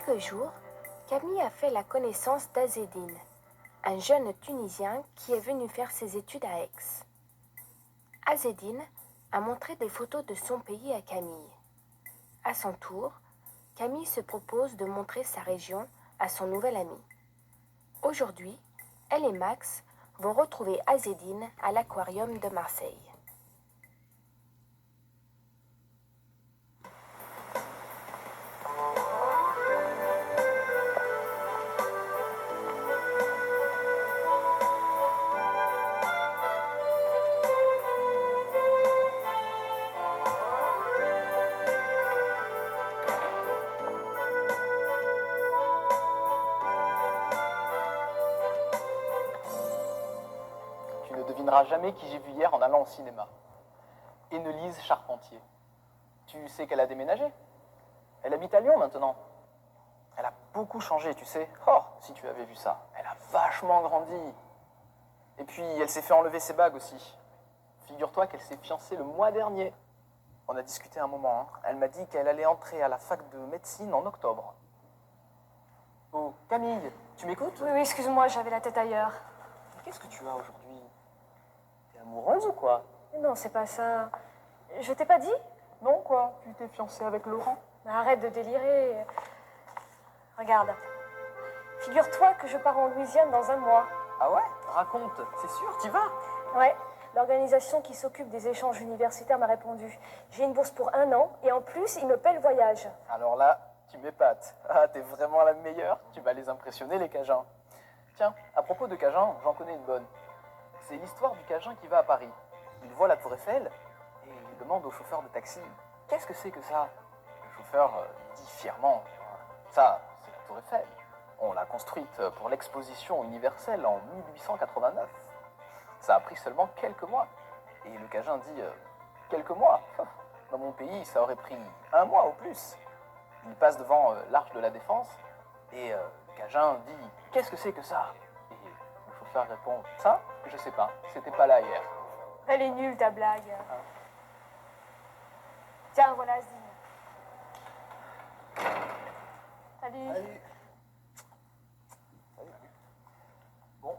quelques jours, Camille a fait la connaissance d'Azzedine, un jeune Tunisien qui est venu faire ses études à Aix. Azzedine a montré des photos de son pays à Camille. À son tour, Camille se propose de montrer sa région à son nouvel ami. Aujourd'hui, elle et Max vont retrouver Azzedine à l'aquarium de Marseille. Tu ne devineras jamais qui j'ai vu hier en allant au cinéma. Énelise Charpentier. Tu sais qu'elle a déménagé? Elle habite à Lyon maintenant. Elle a beaucoup changé, tu sais. Oh, si tu avais vu ça. Elle a vachement grandi. Et puis, elle s'est fait enlever ses bagues aussi. Figure-toi qu'elle s'est fiancée le mois dernier. On a discuté un moment. Elle m'a dit qu'elle allait entrer à la fac de médecine en octobre. Oh, Camille, tu m'écoutes? Oui, excuse-moi, j'avais la tête ailleurs. Qu'est-ce que tu as aujourd'hui? T'es amoureuse ou quoi? Non, c'est pas ça. Je t'ai pas dit? Non, quoi? Tu t'es fiancée avec Laurent? Arrête de délirer. Regarde. Figure-toi que je pars en Louisiane dans un mois. Ah ouais? Raconte, c'est sûr, t'y vas? Ouais, l'organisation qui s'occupe des échanges universitaires m'a répondu. J'ai une bourse pour 1 an et en plus, ils me paient le voyage. Alors là, tu m'épates. Ah, t'es vraiment la meilleure. Tu vas les impressionner, les Cajuns. Tiens, à propos de Cajun, j'en connais une bonne. C'est l'histoire du Cajun qui va à Paris. Il voit la Tour Eiffel et il demande au chauffeur de taxi « Qu'est-ce que c'est que ça ?» Le chauffeur dit fièrement « Ça, c'est la Tour Eiffel. On l'a construite pour l'exposition universelle en 1889. Ça a pris seulement quelques mois. » Et le Cajun dit « Quelques mois? Dans mon pays, ça aurait pris 1 mois au plus. » Il passe devant l'Arche de la Défense et le Cajun dit « Qu'est-ce que c'est que ça ?» Et le chauffeur répond « Ça, je sais pas, c'était pas là hier. » Elle est nulle, ta blague. Tiens, voilà Azine. Salut. Salut. Bon,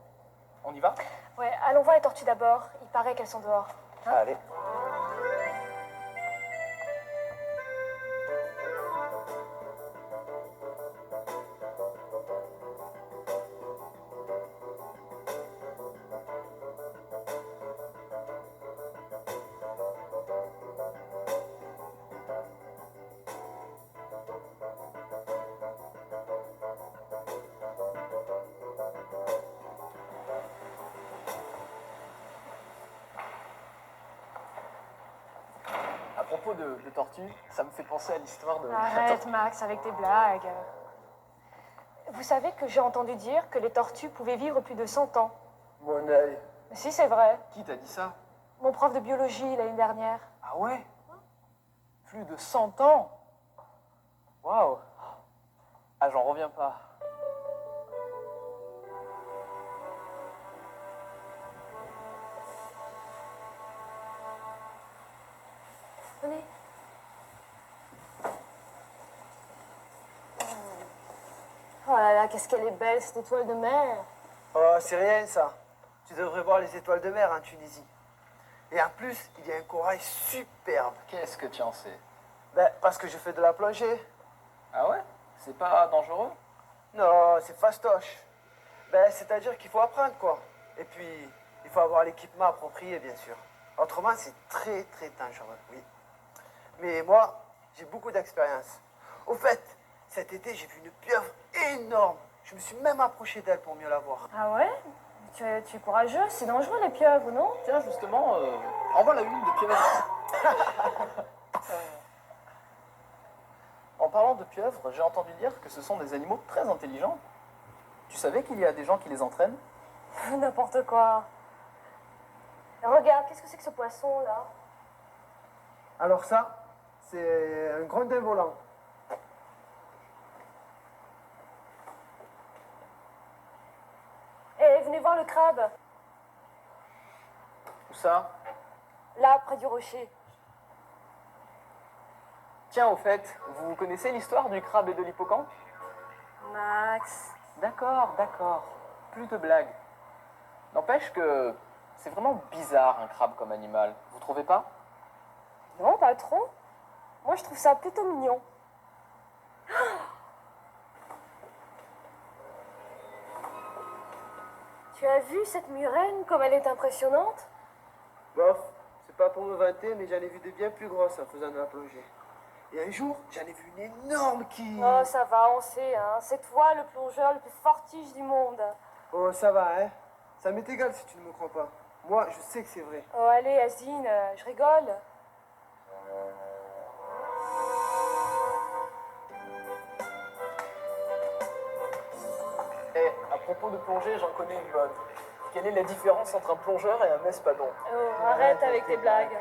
on y va? Ouais, allons voir les tortues d'abord. Il paraît qu'elles sont dehors. Allez. À propos de tortues, ça me fait penser à l'histoire de... Arrête, Max, avec tes blagues. Vous savez que j'ai entendu dire que les tortues pouvaient vivre plus de 100 ans. Mon œil. Si, c'est vrai. Qui t'a dit ça? Mon prof de biologie l'année dernière. Ah ouais? Plus de 100 ans? Waouh! Ah, j'en reviens pas. Venez. Oh là là, qu'est-ce qu'elle est belle, cette étoile de mer. Oh, c'est rien ça. Tu devrais voir les étoiles de mer en Tunisie. Et en plus, il y a un corail superbe. Qu'est-ce que tu en sais? Ben, parce que je fais de la plongée. Ah ouais? C'est pas dangereux? Non, c'est fastoche. Ben, c'est-à-dire qu'il faut apprendre, quoi. Et puis, il faut avoir l'équipement approprié, bien sûr. Autrement, c'est très, très dangereux, oui. Mais moi, j'ai beaucoup d'expérience. Au fait, cet été, j'ai vu une pieuvre énorme. Je me suis même approché d'elle pour mieux la voir. Ah ouais? Tu es courageux, c'est dangereux les pieuvres, non? Tiens, justement, en voilà une de pieuvre. En parlant de pieuvres, j'ai entendu dire que ce sont des animaux très intelligents. Tu savais qu'il y a des gens qui les entraînent? N'importe quoi. Regarde, qu'est-ce que c'est que ce poisson là? Alors ça, c'est un grondin volant. Eh, venez voir le crabe. Où ça? Là, près du rocher. Tiens, au fait, vous connaissez l'histoire du crabe et de l'hippocampe? Max. D'accord, d'accord. Plus de blagues. N'empêche que c'est vraiment bizarre un crabe comme animal. Vous trouvez pas? Non, pas trop. Moi, je trouve ça plutôt mignon. Tu as vu cette murène, comme elle est impressionnante? Bof, c'est pas pour me vanter, mais j'en ai vu de bien plus grosses en faisant de la plongée. Et un jour, j'en ai vu une énorme qui... Oh, ça va, on sait, hein. C'est toi le plongeur le plus fortiche du monde. Oh, ça va, hein. Ça m'est égal si tu ne me crois pas. Moi, je sais que c'est vrai. Oh, allez, Azine, je rigole. Eh, à propos de plongée, j'en connais une bonne. Quelle est la différence entre un plongeur et un espadon? Oh, arrête avec tes blagues.